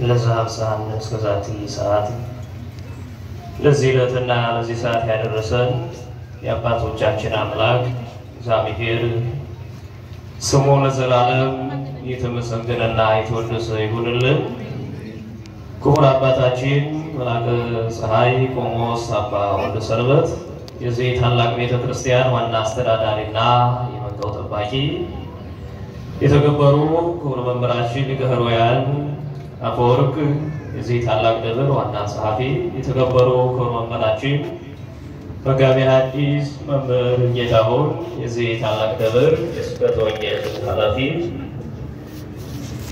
ለዛብ ሰዓት እስከዛቲ ሰዓት ለዚህ ለትና ለዚህ ሰዓት ያደረሰን የአባቶቻችን አምላክ እግዚአብሔር ስሙ ለዘላለም የተመሰገነና የተወደሰ ይሁንልን። ክቡር አባታችን መልአከ ፀሐይ ቆሞስ አባ ወልደ ሰንበት የዚህ ታላቅ ቤተክርስቲያን ዋና አስተዳዳሪና የመንጋው ጠባቂ፣ የተከበሩ ክቡር መምህራችን ሊቀ ኅሩያን አፈወርቅ የዚህ ታላቅ ደብር ዋና ጸሐፊ፣ የተከበሩ ክቡር መምህራችን መጋቤ ሐዲስ መምህር ጌታሁን የዚህ ታላቅ ደብር የስብከተ ወንጌል ኃላፊ፣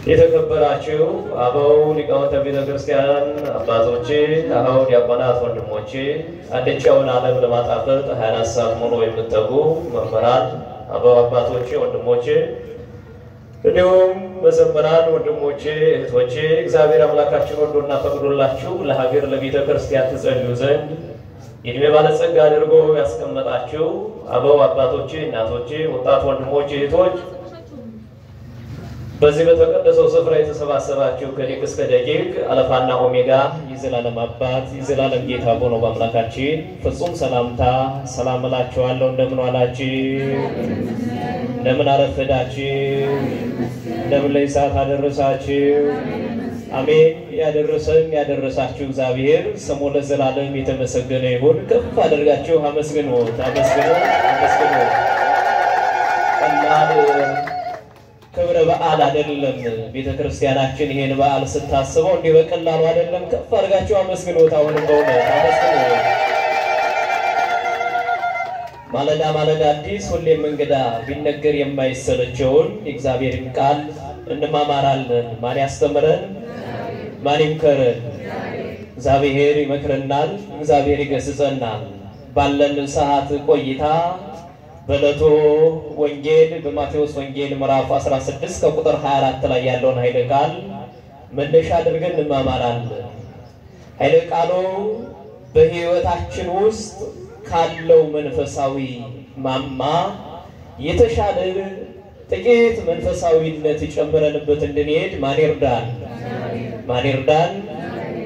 የተከበራችሁ አበው ሊቃውንተ ቤተክርስቲያን አባቶቼ፣ አበው ዲያቆናት ወንድሞቼ፣ አድቻውን ዓለም ለማጣፈጥ 24 ሰዓት ሙሉ የምትተጉ መምህራን አበው አባቶቼ ወንድሞቼ፣ እንዲሁም መዘምራን ወንድሞቼ እህቶቼ፣ እግዚአብሔር አምላካችን ወዶና ፈቅዶላችሁ ለሀገር ለቤተክርስቲያን ትጸልዩ ዘንድ የዕድሜ ባለጸጋ አድርጎ ያስቀመጣችሁ አበው አባቶቼ፣ እናቶቼ፣ ወጣት ወንድሞቼ እህቶች፣ በዚህ በተቀደሰው ስፍራ የተሰባሰባችሁ ከሊቅ እስከ ደቂቅ አልፋና ኦሜጋ የዘላለም አባት የዘላለም ጌታ ሆኖ በአምላካችን ፍጹም ሰላምታ ሰላም እላችኋለሁ። እንደምን ዋላችሁ? እንደምን አረፈዳችሁ? እንደምን ለሰዓት አደረሳችሁ? አሜን። ያደረሰን ያደረሳችሁ እግዚአብሔር ስሙ ለዘላለም የተመሰገነ ይሁን። ከፍ አድርጋችሁ አመስግኑት፣ አመስግኑት፣ አመስግኑት። ክብረ በዓል አይደለም ቤተክርስቲያናችን ይሄን በዓል ስታስበው እንዲህ በቀላሉ አይደለም። ከፍ አድርጋችሁ አመስግኑት። አሁንም በእውነት አመስግኑት። ማለዳ ማለዳ አዲስ ሁሌም እንግዳ ቢነገር የማይሰለቸውን የእግዚአብሔርን ቃል እንማማራለን። ማን ያስተምረን? ማን ይምከረን? እግዚአብሔር ይመክረናል፣ እግዚአብሔር ይገስጸናል። ባለን ሰዓት ቆይታ በለቶ ወንጌል በማቴዎስ ወንጌል ምዕራፍ 16 ከቁጥር 24 ላይ ያለውን ኃይለ ቃል መነሻ አድርገን እንማማራለን። ኃይለ ቃሉ በሕይወታችን ውስጥ ካለው መንፈሳዊ ማማ የተሻለ ጥቂት መንፈሳዊነት ጨምረንበት እንድንሄድ ማን ይርዳን? ማን ይርዳን?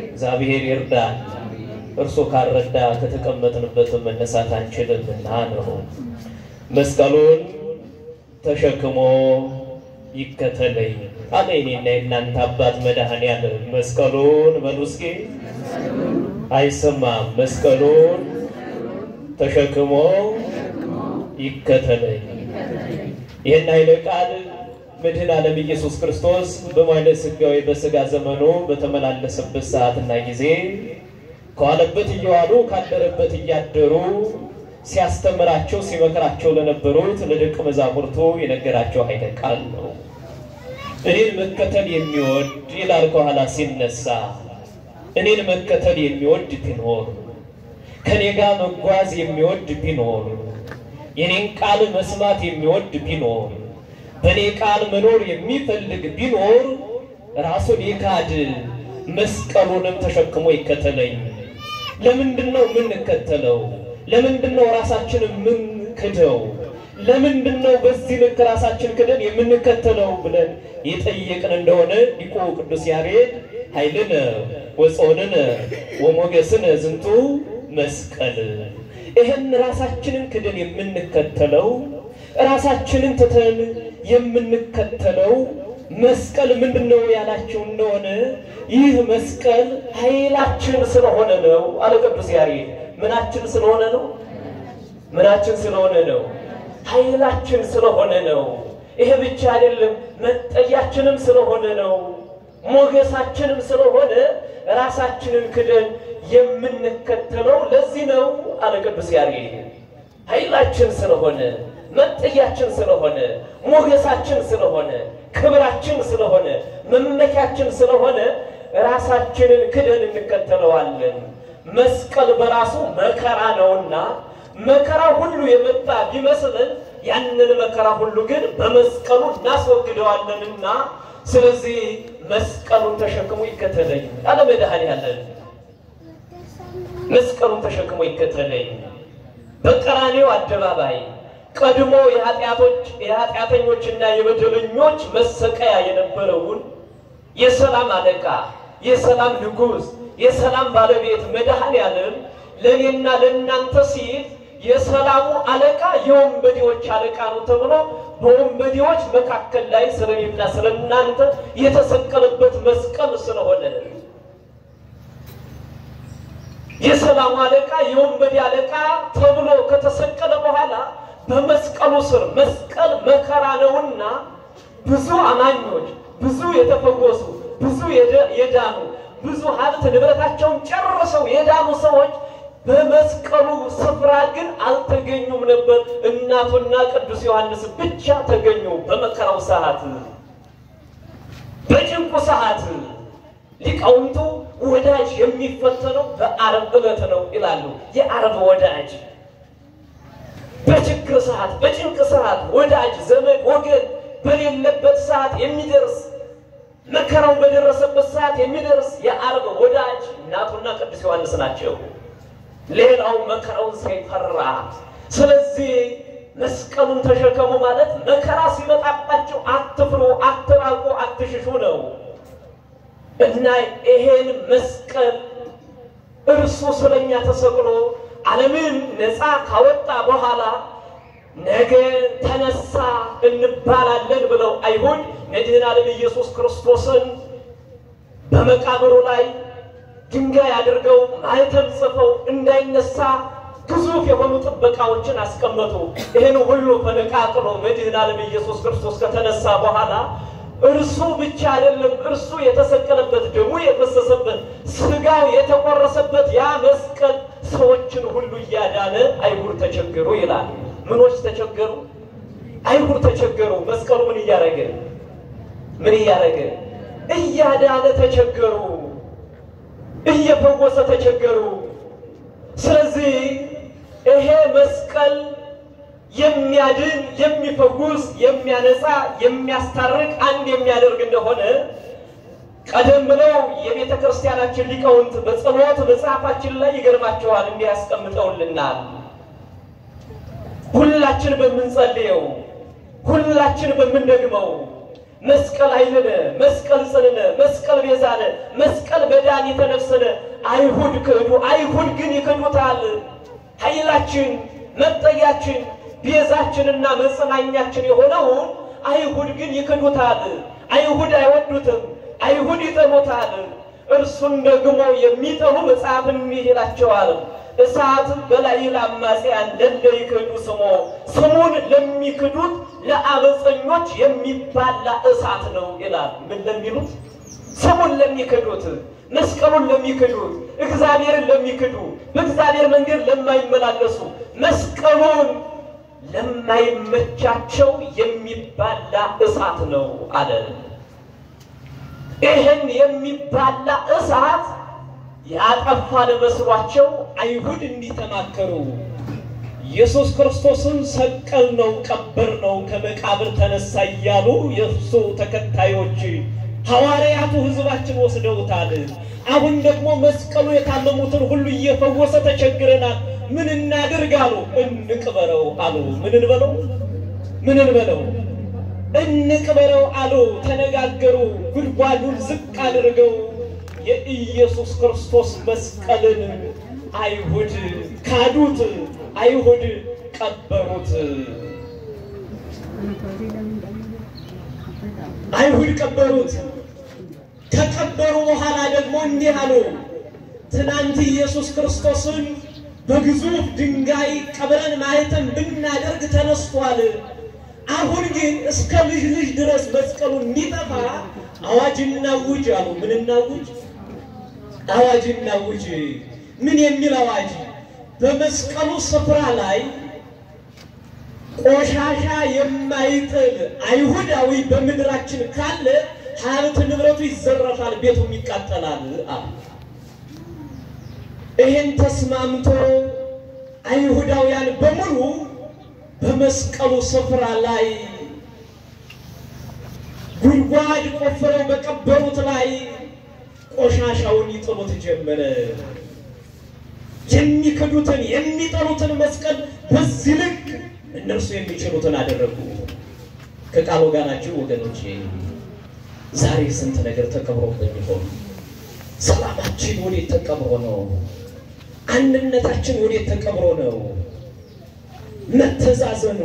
እግዚአብሔር ይርዳን። እርሱ ካረዳ ከተቀመጥንበት መነሳት አንችልምና ነው። መስቀሉን ተሸክሞ ይከተለኝ አለ እኔና እናንተ አባት መድኃኔዓለም። መስቀሉን በሉስኪ አይሰማም። መስቀሉን ተሸክሞ ይከተለኝ። ይህን ኃይለ ቃል መድኃኔዓለም ኢየሱስ ክርስቶስ በመዋዕለ ሥጋዌ በሥጋ ዘመኑ በተመላለሰበት ሰዓትና ጊዜ ከዋለበት እየዋሉ ካደረበት እያደሩ ሲያስተምራቸው ሲመክራቸው ለነበሩት ለደቀ መዛሙርቱ የነገራቸው ኃይለ ቃል ነው። እኔን መከተል የሚወድ ይላል ከኋላ ሲነሳ፣ እኔን መከተል የሚወድ ቢኖር፣ ከኔ ጋር መጓዝ የሚወድ ቢኖር፣ የኔን ቃል መስማት የሚወድ ቢኖር፣ በኔ ቃል መኖር የሚፈልግ ቢኖር ራሱን ይካድ መስቀሉንም ተሸክሞ ይከተለኝ። ለምንድነው የምንከተለው? ለምንድነው ራሳችንን ምን ክደው? ለምንድነው በዚህ ልክ ራሳችን ክደን የምንከተለው ብለን የጠየቅን እንደሆነ ሊቁ ቅዱስ ያሬድ ኃይልነ ወጾንነ ወሞገስነ ዝንቱ መስቀል፣ ይሄን ራሳችንን ክደን የምንከተለው ራሳችንን ትተን የምንከተለው መስቀል ምንድነው ያላችሁ እንደሆነ ይህ መስቀል ኃይላችን ስለሆነ ነው አለ ቅዱስ ያሬድ። ምናችን ስለሆነ ነው? ምናችን ስለሆነ ነው? ኃይላችን ስለሆነ ነው። ይሄ ብቻ አይደለም፣ መጠያችንም ስለሆነ ነው፣ ሞገሳችንም ስለሆነ ራሳችንን ክደን የምንከተለው ለዚህ ነው አለ ቅዱስ ያሬድ። ኃይላችን ስለሆነ፣ መጠያችን ስለሆነ፣ ሞገሳችን ስለሆነ፣ ክብራችን ስለሆነ፣ መመኪያችን ስለሆነ ራሳችንን ክደን እንከተለዋለን። መስቀል በራሱ መከራ ነውና መከራ ሁሉ የመጣ ቢመስልን ያንን መከራ ሁሉ ግን በመስቀሉ እናስወግደዋለንና ስለዚህ መስቀሉን ተሸክሞ ይከተለኝ አለ መድኃኔዓለም። መስቀሉን ተሸክሞ ይከተለኝ። በቀራንዮ አደባባይ ቀድሞ የኃጢአተኞችና የበደለኞች መሰቀያ የነበረውን የሰላም አለቃ የሰላም ንጉስ የሰላም ባለቤት መድኃኔዓለም ለኔና ለእናንተ ሲል የሰላሙ አለቃ የወንበዴዎች አለቃ ነው ተብሎ በወንበዴዎች መካከል ላይ ስለኔና ስለእናንተ የተሰቀለበት መስቀል ስለሆነ የሰላሙ አለቃ የወንበዴ አለቃ ተብሎ ከተሰቀለ በኋላ በመስቀሉ ስር መስቀል መከራ ነውና ብዙ አማኞች ብዙ የተፈወሱ ብዙ የዳኑ ብዙ ሀብት ንብረታቸውን ጨርሰው የዳኑ ሰዎች በመስቀሉ ስፍራ ግን አልተገኙም ነበር። እናቱና ቅዱስ ዮሐንስ ብቻ ተገኙ። በመከራው ሰዓት በጭንቁ ሰዓት ሊቃውንቱ ወዳጅ የሚፈተነው በዓርብ ዕለት ነው ይላሉ። የዓርብ ወዳጅ በችግር ሰዓት በጭንቅ ሰዓት ወዳጅ ዘመድ ወገን በሌለበት ሰዓት የሚደርስ መከራው በደረሰበት ሰዓት የሚደርስ የዓርብ ወዳጅ እናቱና ቅዱስ ዮሐንስ ናቸው። ሌላው መከራውን ሳይፈራ ስለዚህ መስቀሉን ተሸከሙ ማለት መከራ ሲመጣባችሁ አትፍሩ አትራቁ አትሽሹ ነው እና ይሄን መስቀል እርሱ ስለኛ ተሰቅሎ ዓለምን ነፃ ካወጣ በኋላ ነገ ተነሳ እንባላለን ብለው አይሁድ መድኃኔዓለም ኢየሱስ ክርስቶስን በመቃብሩ ላይ ድንጋይ አድርገው ማኅተም ጽፈው እንዳይነሳ ግዙፍ የሆኑ ጥበቃዎችን አስቀመጡ። ይሄን ሁሉ ፈነቃቅሎ መድኃኔዓለም ኢየሱስ ክርስቶስ ከተነሳ በኋላ እርሱ ብቻ አይደለም እርሱ የተሰቀለበት ደሙ የፈሰሰበት ስጋው የተቆረሰበት ያ መስቀል ሰዎችን ሁሉ እያዳነ አይሁድ ተቸገሩ ይላል። ምኖች ተቸገሩ? አይሁድ ተቸገሩ። መስቀሉ ምን እያደረገ እያዳነ ተቸገሩ፣ እየፈወሰ ተቸገሩ። ስለዚህ ይሄ መስቀል የሚያድን የሚፈውስ የሚያነጻ የሚያስታርቅ አንድ የሚያደርግ እንደሆነ ቀደም ብለው የቤተ ክርስቲያናችን ሊቃውንት በጸሎት መጽሐፋችን ላይ ይገርማቸዋል እንዲያስቀምጠውልናል። ሁላችን በመንጸልየው ሁላችን በመንደግመው መስቀል ኃይልነ መስቀል ጽንነ መስቀል ቤዛነ መስቀል መድኃኒተ ነፍስነ አይሁድ ክዱ አይሁድ ግን ይክዱታል። ኃይላችን መጠጊያችን ቤዛችንና መጽናኛችን የሆነው አይሁድ ግን ይክዱታል። አይሁድ አይወዱትም፣ አይሁድ ይጠሉታል። እርሱን ደግሞ የሚጠሉ መጽሐፍ ይላቸዋል እሳት በላይ ለአማጺያን ለይክዱ ስሙን ለሚክዱት ለአመፀኞች የሚባላ እሳት ነው ይላል። ምን ለሚሉት? ስሙን ለሚክዱት መስቀሉን ለሚክዱት እግዚአብሔርን ለሚክዱ በእግዚአብሔር መንገድ ለማይመላለሱ መስቀሉን ለማይመቻቸው የሚባላ እሳት ነው አለ። ይሄን የሚባላ እሳት ያጠፋል መስሏቸው አይሁድ እንዲተማከሩ ኢየሱስ ክርስቶስን ሰቀል ነው ቀበር ነው ከመቃብር ተነሳ እያሉ የእሱ ተከታዮች ሐዋርያቱ ሕዝባችን ወስደውታል። አሁን ደግሞ መስቀሉ የታመሙትን ሁሉ እየፈወሰ ተቸግረናል፣ ምን እናድርግ አሉ። እንቅበረው አሉ። ምን እንበለው? እንቅበረው አሉ። ተነጋገሩ። ጉድጓዱን ዝቅ አድርገው የኢየሱስ ክርስቶስ መስቀልን አይሁድ ካዱት፣ አይሁድ ቀበሩት። አይሁድ ቀበሩት። ከቀበሩ በኋላ ደግሞ እንዲህ አሉ። ትናንት ኢየሱስ ክርስቶስን በግዙፍ ድንጋይ ቀብረን ማኅተም ብናደርግ ተነስቷል። አሁን ግን እስከ ልጅ ድረስ መስቀሉ እንዲጠፋ አዋጅ እናውጅ አሉ። ምን እናውጅ? አዋጅ እናውጅ። ምን የሚል አዋጅ? በመስቀሉ ስፍራ ላይ ቆሻሻ የማይጥል አይሁዳዊ በምድራችን ካለ ሀብት ንብረቱ ይዘረፋል፣ ቤቱም ይቃጠላል አሉ። ይሄን ተስማምቶ አይሁዳውያን በሙሉ በመስቀሉ ስፍራ ላይ ጉድጓድ ቆፍረው በቀበሩት ላይ ቆሻሻውን ይጥሉት ጀመረ። የሚክዱትን የሚጠሉትን መስቀል በዚህ ልክ እነርሱ የሚችሉትን አደረጉ። ከቃሉ ጋር ናችሁ ወገኖቼ? ዛሬ ስንት ነገር ተከብሮብን ይሆን? ሰላማችን ወዴት ተቀብሮ ነው? አንድነታችን ወዴት ተቀብሮ ነው? መተዛዘኑ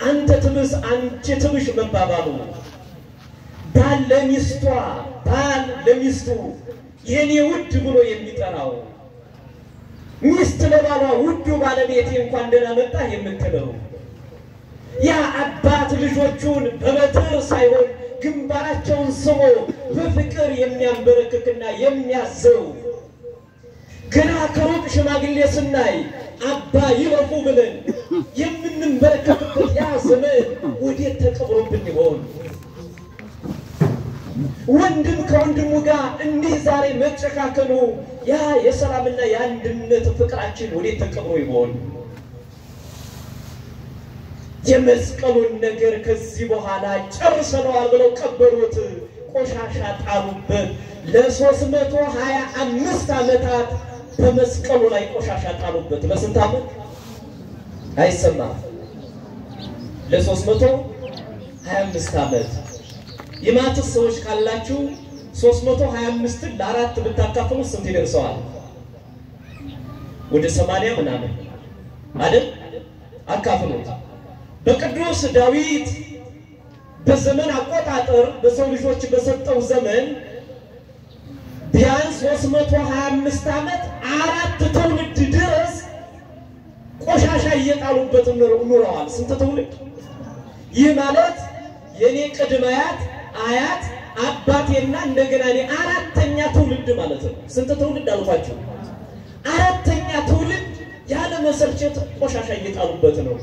አንተ ትብስ አንቺ ትብሽ መባባሉ ባል ለሚስቷ ባል ለሚስቱ የኔ ውድ ብሎ የሚጠራው ሚስት ለባሏ ውዱ ባለቤቴ እንኳን ደህና መጣህ የምትለው ያ አባት ልጆቹን በበትር ሳይሆን ግንባራቸውን ስሞ በፍቅር የሚያንበረክክና የሚያዘው ገና ከሩቅ ሽማግሌ ስናይ አባ ይረፉ ብለን የምንበረከክበት ያ ዘመን ወዴት ተቀብሮብን ይሆን? ወንድም ከወንድሙ ጋር እንዲህ ዛሬ መጨካከሉ ያ የሰላምና የአንድነት ፍቅራችን ወዴት ተቀብሮ ይሆን? የመስቀሉን ነገር ከዚህ በኋላ ጨርሰነዋል ብለው ቀበሩት፣ ቆሻሻ ጣሉበት። ለ325 ዓመታት በመስቀሉ ላይ ቆሻሻ ጣሉበት። ለስንት ዓመት አይሰማም? ለ325 ዓመት። የማትስ ሰዎች ካላችሁ 325 ለ4 ብታካፍሉ ስንት ይደርሰዋል? ወደ 80 ምናምን አይደል? አካፍሉት። በቅዱስ ዳዊት በዘመን አቆጣጠር በሰው ልጆች በሰጠው ዘመን ቢያንስ 325 ዓመት 4 ትውልድ ድረስ ቆሻሻ እየጣሉበት ኑረዋል። ስንት ትውልድ? ይህ ማለት የኔ ቅድማያት አያት አባቴና እንደገና እኔ 4ኛ ትውልድ ማለት ነው። ስንት ትውልድ አልኳችሁ? 4ኛ ትውልድ ያለ መሰልቸት ቆሻሻ እየጣሉበት ነው።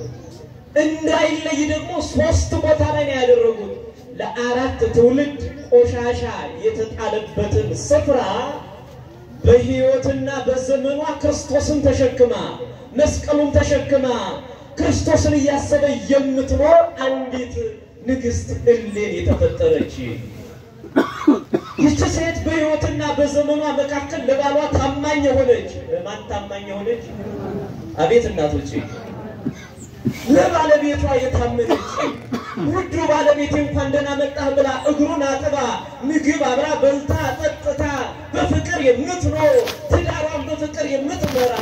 እንዳይለይ ደግሞ 3 ቦታ ላይ ያደረጉት ለ4 ትውልድ ቆሻሻ የተጣለበትን ስፍራ በሕይወትና በዘመኗ ክርስቶስን ተሸክማ መስቀሉን ተሸክማ ክርስቶስን እያሰበ የምትኖር አንዲት ንግስት እሌኒ የተፈጠረች ይህች ሴት በሕይወትና በዘመኗ መካከል ለባሏ ታማኝ የሆነች ለማን ታማኝ የሆነች? አቤት እናቶቼ! ለባለቤቷ የታመነች ውዱ ባለቤቴ እንኳን ደህና መጣህ ብላ እግሩን አጥባ ምግብ አብራ በልታ ጠጥታ በፍቅር የምትኖር ትዳሯን በፍቅር የምትመራ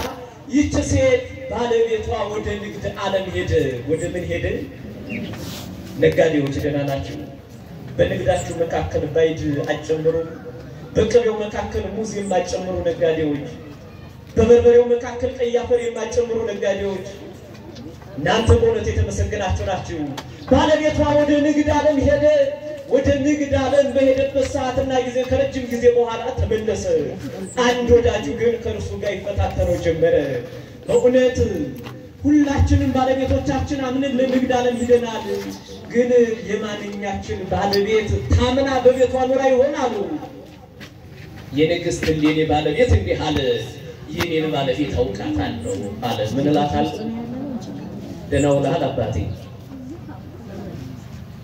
ይህች ሴት ባለቤቷ ወደ ንግድ ዓለም ሄደ። ወደ ምን ሄደ? ነጋዴዎች ደህና ናቸው? በንግዳችሁ መካከል ባይድ አጨምሩ፣ በቅቤው መካከል ሙዝ የማጨምሩ ነጋዴዎች፣ በበርበሬው መካከል ቀይ አፈር የማጨምሩ ነጋዴዎች እናንተ በእውነት የተመሰገናችሁ ናችሁ። ባለቤቷ ወደ ንግድ ዓለም ሄደ። ወደ ንግድ ዓለም በሄደበት ሰዓትና ጊዜ ከረጅም ጊዜ በኋላ ተመለሰ። አንድ ወዳጁ ግን ከእርሱ ጋር ይፈታተነው ጀመረ። በእውነት ሁላችንም ባለቤቶቻችን አምነን ለንግድ ዓለም ሄደናል። ግን የማንኛችን ባለቤት ታምና በቤቷ ኑራ ይሆናሉ? የንግስት እሌኒ ባለቤት እንዲህ አለ፣ የኔን ባለቤት አውቃታለሁ አለ። ምን እላታለሁ? ደህና ውለሃል አባቴ?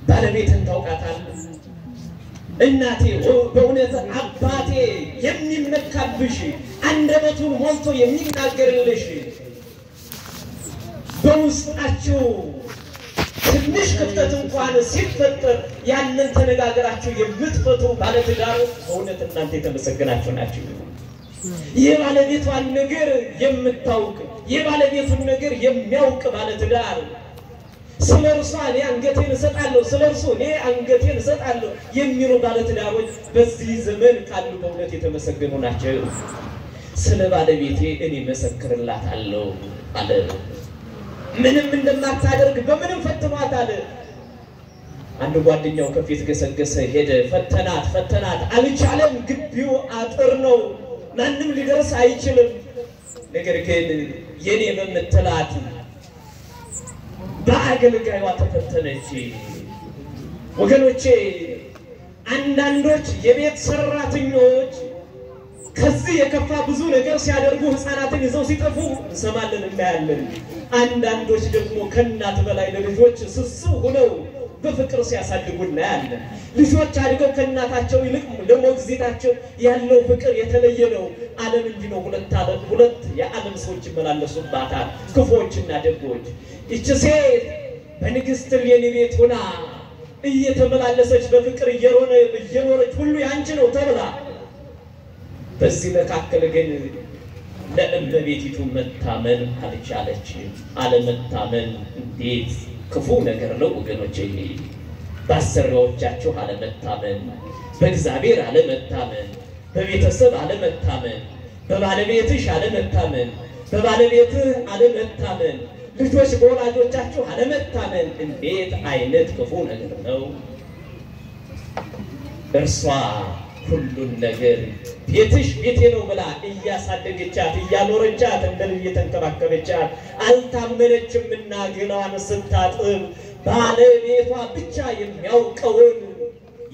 ባለቤትን ታውቃታለህ? እናቴ በእውነት አባቴ የሚመካብሽ አንደበቱን ሞልቶ የሚናገርልሽ በውስጣችሁ ትንሽ ክፍተት እንኳን ሲፈጠር ያንን ተነጋግራችሁ የምትፈቱ ባለትዳሮች በእውነት እናንተ የተመሰገናችሁ ናችሁ። የባለቤቷን ነገር የምታውቅ የባለቤቱን ነገር የሚያውቅ ባለትዳር ስለርሷ እኔ አንገቴን እሰጣለሁ ስለርሱ እኔ አንገቴን እሰጣለሁ የሚሉ ባለትዳሮች በዚህ ዘመን ካሉ በእውነት የተመሰገኑ ናቸው። ስለ ባለቤቴ እኔ መሰክርላታለሁ አለ። ምንም እንደማታደርግ በምንም ፈትኗት አለ። አንድ ጓደኛው ከፊት ገሰገሰ ሄደ። ፈተናት አልቻለም። ግቢው አጥር ነው፣ ማንም ሊደርስ አይችልም። ነገር ግን የኔ በምትላት በአገልጋይዋ ተፈተነች። ወገኖቼ አንዳንዶች የቤት ሰራተኞች ከዚህ የከፋ ብዙ ነገር ሲያደርጉ ህፃናትን ይዘው ሲጠፉ እንሰማለን እናያለን። አንዳንዶች ደግሞ ከእናት በላይ ለልጆች ስሱ ሆነው በፍቅር ሲያሳድጉ እናያለን። ልጆች አድገው ከእናታቸው ይልቅ ለሞግዚታቸው ያለው ፍቅር የተለየ ነው። ዓለም እንዲህ ነው። ሁለት የዓለም ሰዎች ይመላለሱባታል፣ ክፉዎችና ደጎች። ይህች ሴት በንግስት እሌኒ ቤት ሆና እየተመላለሰች በፍቅር እየኖረች ሁሉ ያንቺ ነው ተብላ በዚህ መካከል ግን ለእመቤቲቱ መታመን አልቻለችም። አለመታመን እንዴት ክፉ ነገር ነው ወገኖቼ! በአሰሪዎቻችሁ አለመታመን፣ በእግዚአብሔር አለመታመን፣ በቤተሰብ አለመታመን፣ በባለቤትሽ አለመታመን፣ በባለቤትህ አለመታመን፣ ልጆች በወላጆቻችሁ አለመታመን እንዴት አይነት ክፉ ነገር ነው! እርሷ ሁሉን ነገር ቤትሽ ቤቴ ነው ብላ እያሳደገቻት እያኖረቻት እንደ ልጅ እየተንከባከበቻት አልታመነችምና ገላዋን ስታጥብ ባለቤቷ ብቻ የሚያውቀውን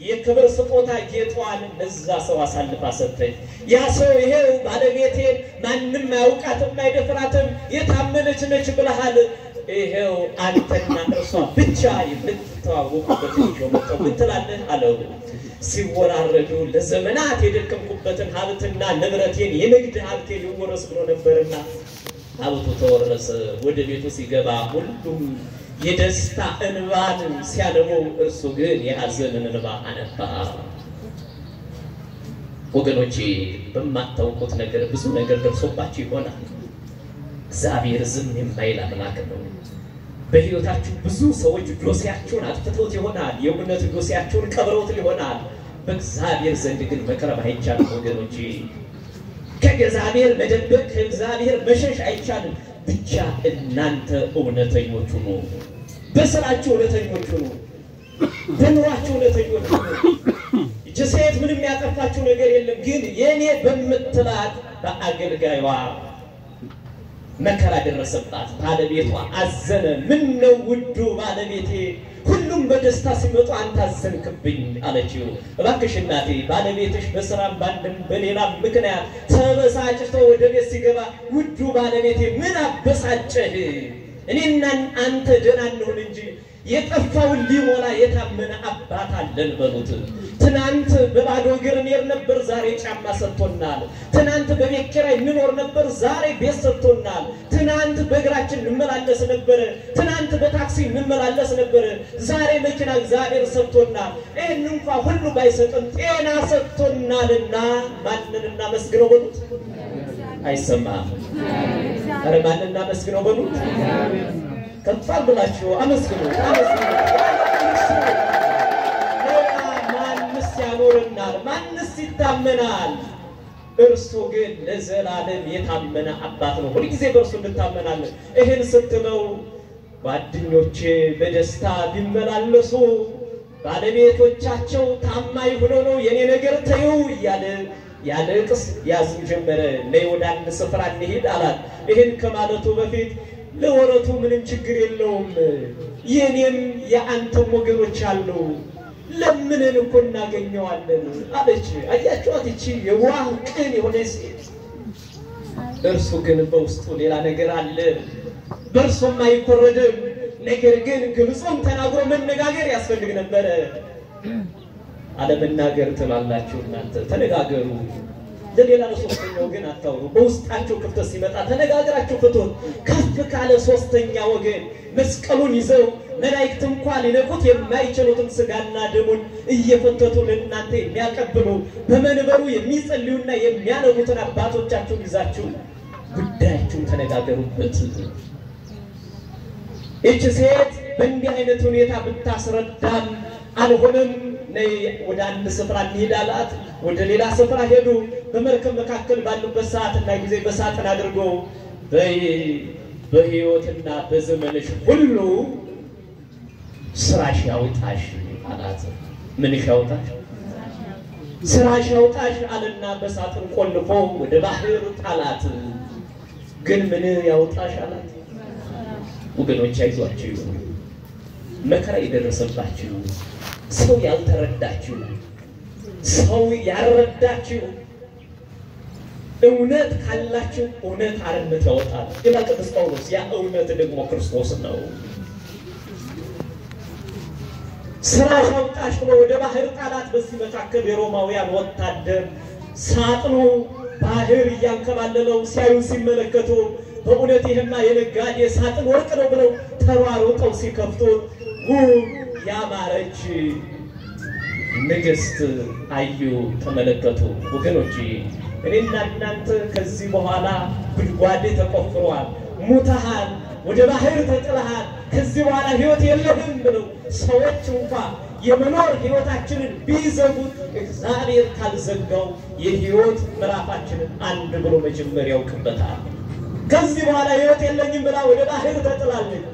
የክብር ስጦታ ጌጧን ለዛ ሰው አሳልፋ ሰጠች። ያ ሰው ይሄው ባለቤቴን ማንም አያውቃትም አይደፍራትም የታመነች ነች ብለሃል፣ ይሄው አንተና እርሷ ብቻ የምትተዋወቁበት ልጅ ነው ምን ትላለህ አለው። ሲወራረዱ ለዘመናት የደከምኩበትን ሀብትና ንብረቴን የንግድ ሀብቴን ይወረስ ብሎ ነበርና ሀብቱ ተወረሰ። ወደ ቤቱ ሲገባ ሁሉም የደስታ እንባን ሲያነቡ እርሱ ግን የሐዘንን እንባ አነባ። ወገኖቼ በማታውቁት ነገር ብዙ ነገር ደርሶባችሁ ይሆናል። እግዚአብሔር ዝም የማይል አምላክ ነው። በሕይወታችሁ ብዙ ሰዎች ዶሴያችሁን አጥፍተውት ይሆናል። የእውነት ዶሴያችሁን ቀብረውት ይሆናል። በእግዚአብሔር ዘንድ ግን መቅረብ አይቻልም ወገኖቼ። ከእግዚአብሔር መደበቅ ከእግዚአብሔር መሸሽ አይቻልም። ብቻ እናንተ እውነተኞች ሁኑ፣ በስራችሁ እውነተኞች ሁኑ፣ በኑሯችሁ እውነተኞች ሁኑ። ይህች ሴት ምንም ያጠፋችሁ ነገር የለም፣ ግን የኔ በምትላት በአገልጋይዋ መከራ ደረሰባት። ባለቤቷ አዘነ። ምን ነው ውዱ ባለቤቴ ሁሉም በደስታ ሲመጡ አንተ አዘንክብኝ አለችው። እባክሽ እናቴ ባለቤትሽ በስራም ባንድም በሌላም ምክንያት ተበሳጭቶ ወደ ቤት ሲገባ ውዱ ባለቤቴ ምን አበሳጨህ? እኔና አንተ ደህና እንሁን እንጂ የጠፋውን ሊሞላ የታመነ አባት አለን በሉት። ትናንት በባዶ እግር እንሄድ ነበር፣ ዛሬ ጫማ ሰጥቶናል። ትናንት በቤት ኪራይ እንኖር ነበር፣ ዛሬ ቤት ሰጥቶናል። ትናንት በእግራችን እንመላለስ ነበር፣ ትናንት በታክሲ እንመላለስ ነበር፣ ዛሬ መኪና እግዚአብሔር ሰጥቶናል። ይህን እንኳን ሁሉ ባይሰጥም ጤና ሰጥቶናልና ማንን እናመስግነው በሉት? አይሰማም። ኧረ ማንን እናመስግነው በሉት? ከፋል ብላችሁ አመስግኑ። ማንስ ያኖርናል? ማንስ ይታመናል? እርሱ ግን ለዘላለም የታመነ አባት ነው። ሁልጊዜ በእርሱ እንታመናለን። ይህን ስትለው ጓደኞቼ በደስታ ቢመላለሱ ባለቤቶቻቸው ታማኝ ሆነው ነው የኔ ነገር ተይው እያለ ያለቅስ ያዝን ጀመረ። ነይ ወደ አንድ ስፍራ እንሂድ አላት። ይህን ከማለቱ በፊት ለወረቱ ምንም ችግር የለውም፣ የኔም የአንተም ወገኖች አሉ፣ ለምንን እኮ እናገኘዋለን አለች። አያችኋት እቺ የዋህ ቅን የሆነ ሴት። እርሱ ግን በውስጡ ሌላ ነገር አለ። በእርሱም አይፈረድም። ነገር ግን ግልጹን ተናግሮ መነጋገር ያስፈልግ ነበረ። አለመናገር ትላላችሁ እናንተ፣ ተነጋገሩ። ለሌላ ለሶስተኛው ግን አታውሩ። በውስጣችሁ ክፍተት ሲመጣ ተነጋግራችሁ ፍቱት። ከፍ ካለ ሶስተኛ ወገን መስቀሉን ይዘው መላእክት እንኳን ሊነኩት የማይችሉትን ስጋና ደሙን እየፈተቱ ለእናንተ የሚያቀብሉ በመንበሩ የሚጸልዩና የሚያነቡትን አባቶቻችሁን ይዛችሁ ጉዳያችሁን ተነጋገሩበት። እቺ ሴት በእንዲህ አይነት ሁኔታ ብታስረዳም አልሆነም። ነይ ወደ አንድ ስፍራ እንሂድ አላት። ወደ ሌላ ስፍራ ሄዱ። በመርከብ መካከል ባሉበት ሰዓትና ጊዜ በሳጥን አድርጎ በሕይወትና በዘመንሽ ሁሉ ስራሽ ያውጣሽ አላት። ምንሽ ያውጣሽ? ስራሽ ያውጣሽ አለና በሳጥን ቆልፎ ወደ ባህር ጣላት። ግን ምን ያውጣሽ አላት? ወገኖች አይዟችሁ፣ መከራ የደረሰባችሁ ሰው ያልተረዳችሁ ሰው ያረዳችሁ እውነት ካላችሁ እውነት አርነት ያወጣል ይላል ቅዱስ ጳውሎስ። ያ እውነት ደግሞ ክርስቶስ ነው። ስራሽ ያውጣሽ ብሎ ወደ ባህር ጣላት። በዚህ መካከል የሮማውያን ወታደር ሳጥኑ ባህር እያንከባለለው ሲያዩ ሲመለከቱ በእውነት ይሄማ የነጋዴ ሳጥን ወርቅ ነው ብለው ተሯሩጠው ሲከፍቱት ያማረች ንግስት አዩ፣ ተመለከቱ። ወገኖች እኔና እናንተ ከዚህ በኋላ ጉድጓድ ተቆፍሯል፣ ሙተሃል፣ ወደ ባህር ተጥለሃል፣ ከዚህ በኋላ ህይወት የለህም ብለው ሰዎች እንኳን የመኖር ህይወታችንን ቢዘጉት እግዚአብሔር ካልዘጋው የህይወት ምዕራፋችንን አንድ ብሎ መጀመር ያውቅበታል። ከዚህ በኋላ ህይወት የለኝም ብላ ወደ ባህር ተጥላለች።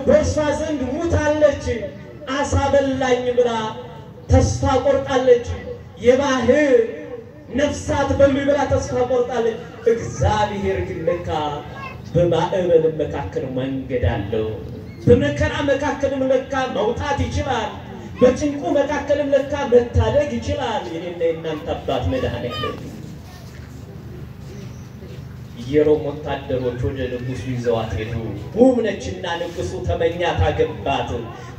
በእርሷ ዘንድ ሙታለች። አሳ በላኝ ብላ ተስፋ ቆርጣለች። የባህር ነፍሳት በሉኝ ብላ ተስፋ ቆርጣለች። እግዚአብሔር ግን ለካ በማዕበል መካከል መንገድ አለው። በመከራ መካከልም ለካ መውጣት ይችላል። በጭንቁ መካከልም ለካ መታደግ ይችላል። የኔና የእናንተ አባት መድኃኔዓለም የሮም ወታደሮች ወደ ንጉሱ ይዘዋት ሄዱ። ውብ ነችና ንጉሱ ተመኛት፣ አገባት።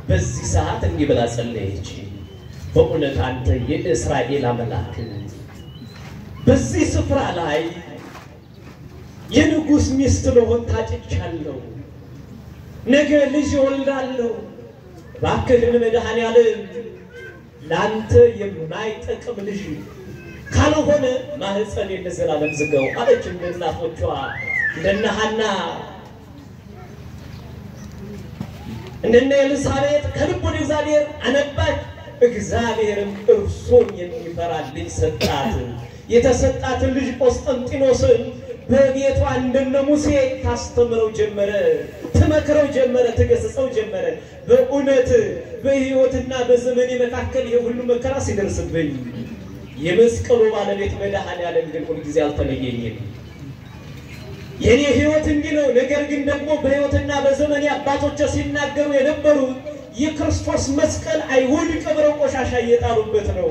በዚህ ሰዓት እንዲህ ብላ ጸለየች። በእውነት አንተ የእስራኤል አምላክ በዚህ ስፍራ ላይ የንጉስ ሚስት ልሆን ታጭቻለሁ፣ ነገ ልጅ ወልዳለሁ። እባክህን መድኃኔዓለም ላንተ የማይጠቅም ልጅ ካልሆነ ማህፀኔን ለዘላለም ዝጋው አለች። እናቶቿ እንደነ ሐና እንደነ ኤልሳቤጥ ከልብ ወደ እግዚአብሔር አነባች። እግዚአብሔርም እርሱን የሚፈራ ልጅ ሰጣት። የተሰጣትን ልጅ ቆስጠንጢኖስን በቤቷ እንደነ ሙሴ ታስተምረው ጀመረ፣ ትመክረው ጀመረ፣ ትገስጸው ጀመረ። በእውነት በህይወትና በዘመኔ መካከል የሁሉ መከራ ሲደርስብኝ የመስቀሉ ባለቤት መድኃኔዓለም ግን ሁልጊዜ አልተለየኝም። የኔ ህይወት እንዲህ ነው። ነገር ግን ደግሞ በህይወትና በዘመኔ አባቶች ሲናገሩ የነበሩት የክርስቶስ መስቀል አይሁድ ቀብረው ቆሻሻ እየጣሉበት ነው።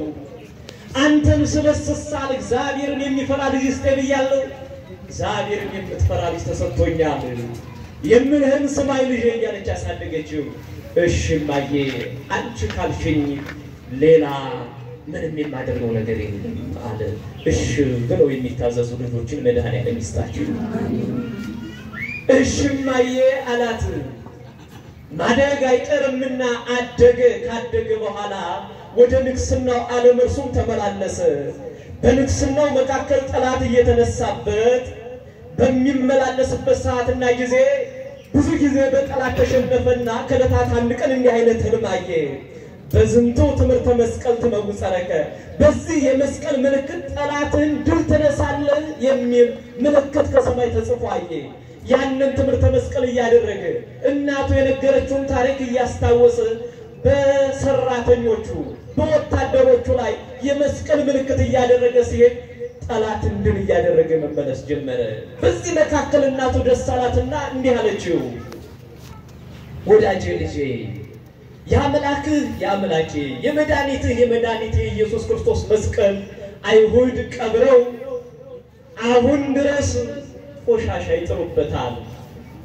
አንተም ስለስሳል እግዚአብሔርን የሚፈራ ልጅ ይስጠብያለሁ። እግዚአብሔርን የምትፈራ ልጅ ተሰጥቶኛል። የምልህን ስማኝ ልጄ እያለች አሳደገችው። እሺ ማዬ አንቺ ካልሽኝ ሌላ ምንም የማደርገው ነገር የለም አለ። እሺ ብለው የሚታዘዙ ልጆችን መድኃኔዓለም ይስጣቸው። እሺ ማዬ አላት። ማደግ አይቀርምና አደገ። ካደገ በኋላ ወደ ንግስናው ዓለም እርሱም ተመላለሰ። በንግስናው መካከል ጠላት እየተነሳበት በሚመላለስበት ሰዓትና ጊዜ ብዙ ጊዜ በጠላት ተሸነፈና ከዕለታት አንድ ቀን እንዲህ አይነት ህልም አየ። በዝንቱ ትምህርተ መስቀል ትመውፀረከ፣ በዚህ የመስቀል ምልክት ጠላትን ድል ትነሳለህ የሚል ምልክት ከሰማይ ተጽፎ አየ። ያንን ትምህርተ መስቀል እያደረገ እናቱ የነገረችውን ታሪክ እያስታወሰ በሰራተኞቹ በወታደሮቹ ላይ የመስቀል ምልክት እያደረገ ሲሄድ ጠላትን ድል እያደረገ መመለስ ጀመረ። በዚህ መካከል እናቱ ደስ አላትና እንዲህ አለችው፣ ወዳጄ ልጄ ያምላክህ ያምላኬ የመድኃኒትህ የመድኃኒቴ ኢየሱስ ክርስቶስ መስቀል አይሁድ ቀብረው አሁን ድረስ ቆሻሻ ይጥሩበታል።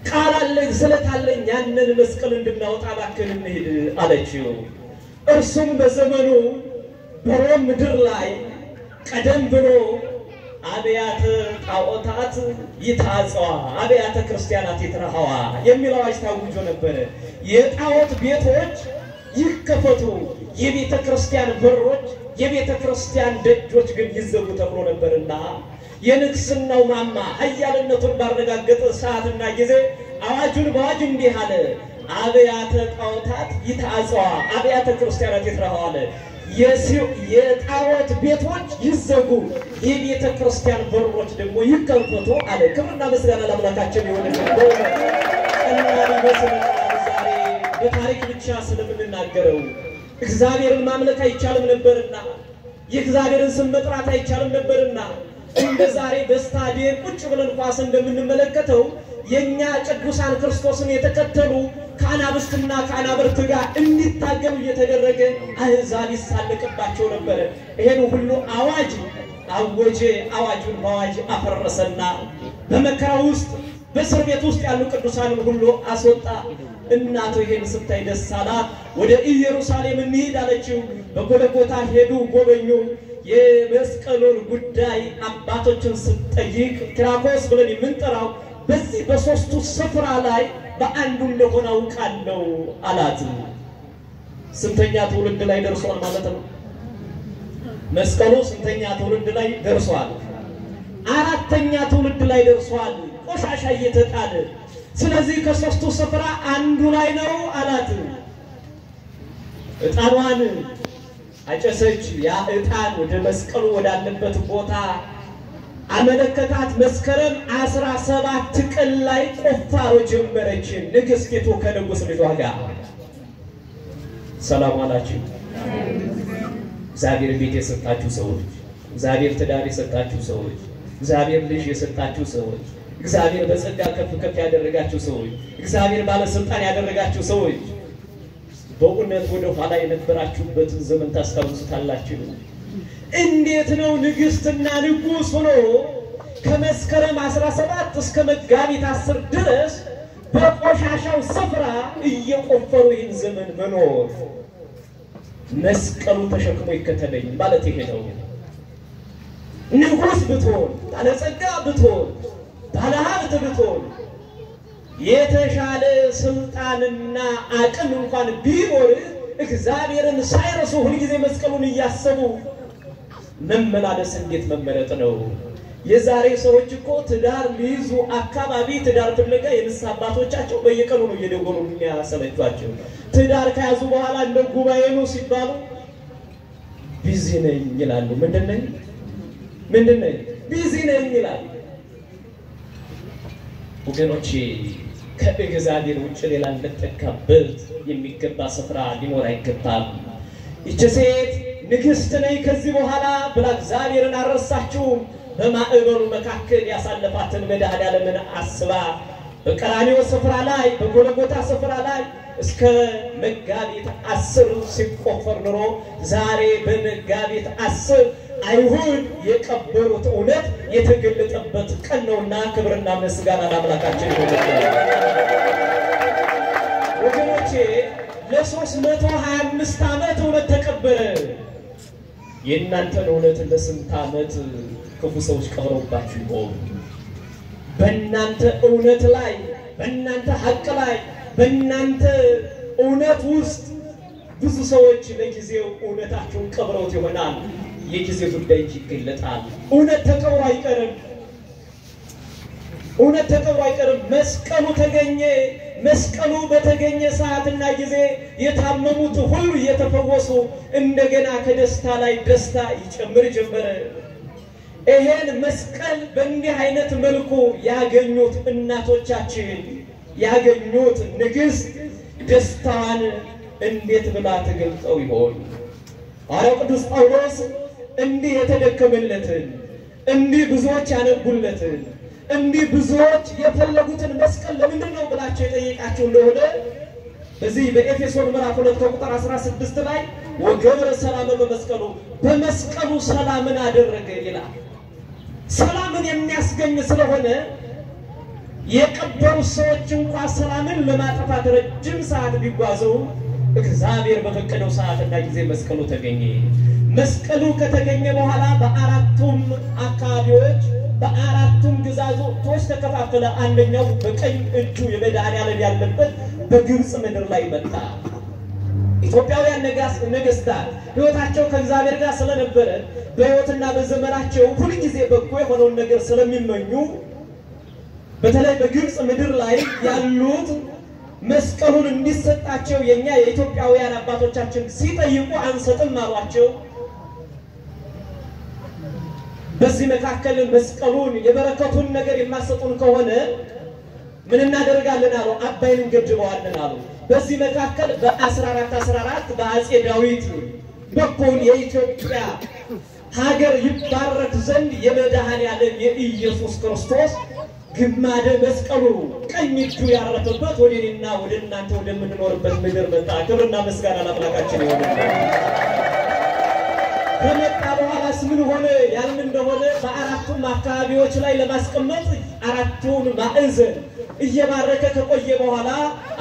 ቃል አለኝ ስለት አለኝ ያንን መስቀል እንድናወጣ እባክህን እንሂድ አለችው። እርሱም በዘመኑ በሮም ምድር ላይ ቀደም ብሎ አብያተ ጣዖታት ይታጸዋ አብያተ ክርስቲያናት ይትረሃዋ የሚል አዋጅ ታውጆ ነበር። የጣዖት ቤቶች ይከፈቱ፣ የቤተ ክርስቲያን በሮች የቤተ ክርስቲያን ደጆች ግን ይዘጉ ተብሎ ነበርና የንግስናው ማማ ኃያልነቱን ባረጋገጠ ሰዓትና ጊዜ አዋጁን በአዋጅ እንዲህ አለ፣ አብያተ ጣዖታት ይታጸዋ አብያተ ክርስቲያናት ይትረሃዋ አለ። የጣዖት ቤቶች ይዘጉ፣ የቤተ ክርስቲያን በሮች ደግሞ ይከፈቱ አለ። ክብርና ምስጋና ለአምላካችን ይሁን። ዛሬ በታሪክ ብቻ ስለምንናገረው እግዚአብሔርን ማምለክ አይቻልም ነበርና የእግዚአብሔርን ስም መጥራት አይቻልም ነበርና እንደ ዛሬ በስታዲየም ቁጭ ብለን ኳስ እንደምንመለከተው የኛ ቅዱሳን ክርስቶስን የተከተሉ ከአናብስትና ከአናብርት ጋር እንዲታገሉ እየተደረገ አህዛብ ይሳለቅባቸው ነበር። ይሄን ሁሉ አዋጅ አወጀ። አዋጁን በአዋጅ አፈረሰና በመከራ ውስጥ በእስር ቤት ውስጥ ያሉ ቅዱሳንን ሁሉ አስወጣ። እናቱ ይሄን ስታይ ደስ አላት። ወደ ኢየሩሳሌም እንሂድ አለችው። በጎልጎታ ሄዱ፣ ጎበኙ። የመስቀሉን ጉዳይ አባቶችን ስትጠይቅ ኪራኮስ ብለን የምንጠራው በዚህ በሶስቱ ስፍራ ላይ በአንዱ እንደሆነ አውቃለሁ አላት። ስንተኛ ትውልድ ላይ ደርሷል ማለት ነው? መስቀሉ ስንተኛ ትውልድ ላይ ደርሷል? አራተኛ ትውልድ ላይ ደርሷል ቆሻሻ እየተጣለ ስለዚህ ከሶስቱ ስፍራ አንዱ ላይ ነው አላት እጣኗን አጨሰች ያ እጣን ወደ መስቀሉ ወዳለበት ቦታ አመለከታት መስከረም 17 ቀን ላይ ቆፋሮ ጀመረች ንግስቲቱ ከንጉስ ልጇ ጋር ሰላም አላችሁ እግዚአብሔር ቤት የሰጣችሁ ሰዎች እግዚአብሔር ትዳር የሰጣችሁ ሰዎች እግዚአብሔር ልጅ የሰጣችሁ ሰዎች እግዚአብሔር በጸጋ ከፍ ያደረጋችሁ ሰዎች እግዚአብሔር ባለስልጣን ያደረጋችሁ ሰዎች በእውነት ወደ ኋላ የነበራችሁበት ዘመን ታስታውሱታላችሁ እንዴት ነው ንግስትና ንጉስ ሆኖ ከመስከረም 17 እስከ መጋቢት 10 ድረስ በቆሻሻው ስፍራ እየቆፈሩ ይህን ዘመን መኖር መስቀሉ ተሸክሞ ይከተለኝ ማለት ይሄ ነው ንጉስ ብትሆን ባለጸጋ ብትሆን ባለሀብት ብትሆን የተሻለ ስልጣንና አቅም እንኳን ቢኖር እግዚአብሔርን ሳይረሱ ሁሉ ጊዜ መስቀሉን እያሰቡ መመላለስ እንዴት መመረጥ ነው የዛሬ ሰዎች እኮ ትዳር ሊይዙ አካባቢ ትዳር ፍለጋ የንስሐ አባቶቻቸው በየቀኑ ነው እየደወሉ የሚያሰለቿቸው ትዳር ከያዙ በኋላ እንደ ጉባኤ ነው ሲባሉ ቢዚ ነኝ ይላሉ ምንድነው ቢዚ ነኝ ይላሉ ወገኖቼ ከእግዚአብሔር ውጭ ሌላ እንደተከበት የሚገባ ስፍራ ሊኖር አይገባም እቺ ሴት ንግስት ነኝ ከዚህ በኋላ ብላ እግዚአብሔርን አረሳችሁ በማዕበሉ መካከል ያሳለፋትን መድኃኒዓለምን አስባ በቀራንዮ ስፍራ ላይ በጎልጎታ ስፍራ ላይ እስከ መጋቢት 10 ሲቆፈር ኖሮ ዛሬ በመጋቢት 10 አይሁድ የቀበሩት እውነት የተገለጠበት ቀን ነውና ክብርና ምስጋና ለአምላካችን ይሁን ወገኖቼ ለ325 ዓመት እውነት ተቀበረ የእናንተን እውነት ለስንት ዓመት ክፉ ሰዎች ቀብረውባችሁ ይሆን በእናንተ እውነት ላይ በእናንተ ሐቅ ላይ በእናንተ እውነት ውስጥ ብዙ ሰዎች ለጊዜው እውነታቸውን ቀብረውት ይሆናል የጊዜ ጉዳይ ይገለጣል እውነት ተቀብሮ አይቀርም መስቀሉ ተገኘ መስቀሉ በተገኘ ሰዓትና ጊዜ የታመሙት ሁሉ እየተፈወሱ እንደገና ከደስታ ላይ ደስታ ይጨምር ጀመረ ይሄን መስቀል በእንዲህ አይነት መልኩ ያገኙት እናቶቻችን ያገኙት ንግስት ደስታን እንዴት ብላ ተገልጸው ይሆን አረ ቅዱስ ጳውሎስ እንዲህ የተደከመለትን እንዲህ ብዙዎች ያነቡለትን እንዲህ ብዙዎች የፈለጉትን መስቀል ለምንድን ነው ብላችሁ የጠየቃችሁ እንደሆነ በዚህ በኤፌሶን ምዕራፍ 2 ቁጥር 16 ላይ ወገብረ ሰላም በመስቀሉ ሰላምን አደረገ ይላል ሰላምን የሚያስገኝ ስለሆነ የቀበሩ ሰዎች እንኳን ሰላምን ለማጥፋት ረጅም ሰዓት ቢጓዙ እግዚአብሔር በፈቀደው ሰዓትና ጊዜ መስቀሉ ተገኘ መስቀሉ ከተገኘ በኋላ በአራቱም አካባቢዎች በአራቱም ግዛቶች ተከፋፈለ አንደኛው በቀኝ እጁ የመድኃኒዓለም ያለበት በግብጽ ምድር ላይ መጣ ኢትዮጵያውያን ነገስታት ህይወታቸው ከእግዚአብሔር ጋር ስለነበረ በህይወትና በዘመናቸው ሁሉ ጊዜ በጎ የሆነውን ነገር ስለሚመኙ በተለይ በግብጽ ምድር ላይ ያሉት መስቀሉን እንዲሰጣቸው የኛ የኢትዮጵያውያን አባቶቻችን ሲጠይቁ አንሰጥም አሏቸው በዚህ መካከል መስቀሉን የበረከቱን ነገር የማሰጡን ከሆነ ምን እናደርጋለን አሉ አባይን እንገድበዋለን አሉ በዚህ መካከል በ1414 በአጼ ዳዊት በኩል የኢትዮጵያ ሀገር ይባረክ ዘንድ የመድኃኒዓለም የኢየሱስ ክርስቶስ ግማደ መስቀሉ ቀኝ እጁ ያረፈበት ወደኔና ወደ እናንተ ወደምንኖርበት ምድር መጣ ክብርና ምስጋና ለአምላካችን ይሁን ከመጣ በኋላስ ምን ሆነ ያልን እንደሆነ በአራቱም አካባቢዎች ላይ ለማስቀመጥ አራቱን ማዕዘን እየባረከ ከቆየ በኋላ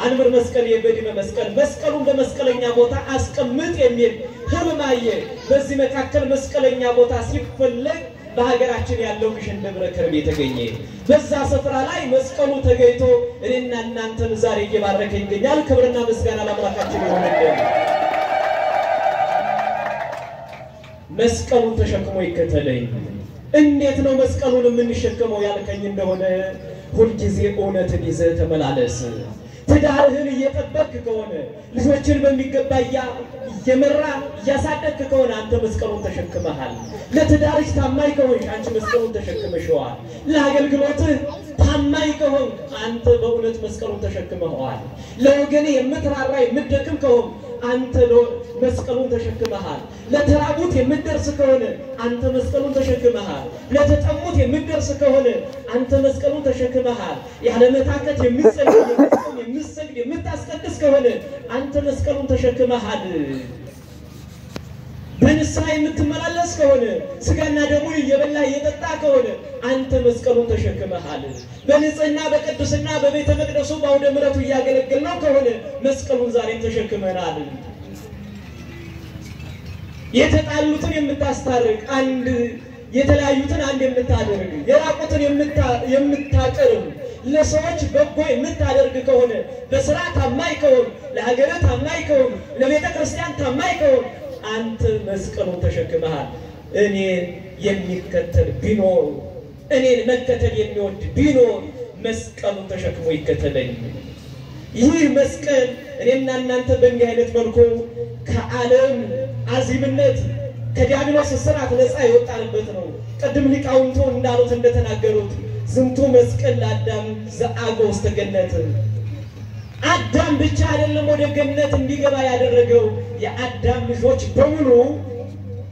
አንብር መስቀል የበዲመ መስቀሉን በመስቀለኛ ቦታ አስቀምጥ የሚል ህልማየ በዚህ መካከል መስቀለኛ ቦታ ሲፈለግ በሀገራችን ያለው ግሸን ደብረ ከርቤ ተገኘ በዛ ስፍራ ላይ መስቀሉ ተገኝቶ እኔና እናንተን ዛሬ እየባረከ ይገኛል ክብርና ምስጋና ለአምላካችን ይሁን መስቀሉ ተሸክሞ ይከተለኝ እንዴት ነው መስቀሉን የምንሸከመው ያልከኝ እንደሆነ ሁሉ ጊዜ እውነትን ይዘህ ተመላለስ። ትዳርህን እየጠበቅክ ከሆነ ልጆችን በሚገባ እየመራ እያሳደግክ ከሆነ አንተ መስቀሉን ተሸክመሃል። ለትዳርሽ ታማኝ ከሆንሽ አንቺ መስቀሉን ተሸክመሽዋል። ለአገልግሎትህ ታማኝ ከሆንክ አንተ በእውነት መስቀሉን ተሸክመሃል። ለወገን የምትራራ የምትደክም ከሆንክ አንተ መስቀሉን ተሸክመሃል። ለተራቡት የምትደርስ ከሆነ አንተ መስቀሉን ተሸክመሃል። ለተጠሙት የምትደርስ ከሆነ አንተ መስቀሉን ተሸክመሃል። ያለ መታከት የምትሰግድ የምታስቀድስ ከሆነ አንተ መስቀሉን ተሸክመሃል። በንስሐ የምትመላለስ ከሆነ ስጋና ደሙ እየበላ እየጠጣ ከሆነ አንተ መስቀሉን ተሸክመሃል። በንጽህና በቅድስና በቤተ መቅደሱ በአውደ ምሕረቱ እያገለገልነው ከሆነ መስቀሉን ዛሬም ተሸክመናል። የተጣሉትን የምታስታርቅ አንድ የተለያዩትን አንድ የምታደርግ የራቁትን የምታቀርብ ለሰዎች በጎ የምታደርግ ከሆነ በስራ ታማኝ ከሆነ ለሀገር ታማኝ ከሆነ ለቤተ ክርስቲያን ታማኝ ከሆነ አንተ መስቀሉን ተሸክመሃል። እኔ የሚከተል ቢኖር እኔን መከተል የሚወድ ቢኖር መስቀሉን ተሸክሞ ይከተለኝ። ይህ መስቀል እኔና እናንተ በእንዲህ አይነት መልኩ ከዓለም አዚምነት ከዲያብሎስ ስራት ነፃ የወጣንበት ነው። ቀድም ሊቃውንቱ እንዳሉት እንደተናገሩት ዝንቱ መስቀል ለአዳም ዘአግቦ ውስተ ገነት። አዳም ብቻ አይደለም ወደ ገነት እንዲገባ ያደረገው የአዳም ልጆች በሙሉ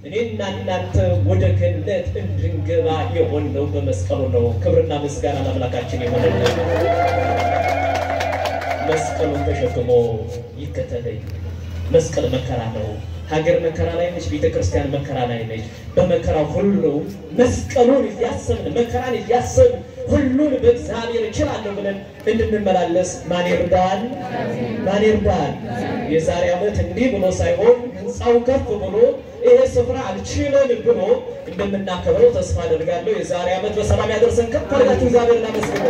እኔና እናንተ ወደ ገነት እንድንገባ የሆነው በመስቀሉ ነው። ክብርና ምስጋና ለአምላካችን ይሁን። መስቀሉን ተሸክሞ ይከተለኝ። መስቀል መከራ ነው። ሀገር መከራ ላይ ነች፣ ቤተ ክርስቲያን መከራ ላይ ነች። በመከራው ሁሉ መስቀሉን እያሰብን መከራን እያሰብን ሁሉን በእግዚአብሔር እችላለሁ ብለን እንድንመላለስ ማን ይርዳን? ማን ይርዳን? የዛሬ ዓመት እንዲህ ብሎ ሳይሆን ህንፃው ከፍ ብሎ ይሄ ስፍራ አልችለን ብሎ እንደምናከብረው ተስፋ አደርጋለሁ። የዛሬ ዓመት በሰላም ያደርሰን። ከፍ አድርጋችሁ እግዚአብሔርን አመስግኑ።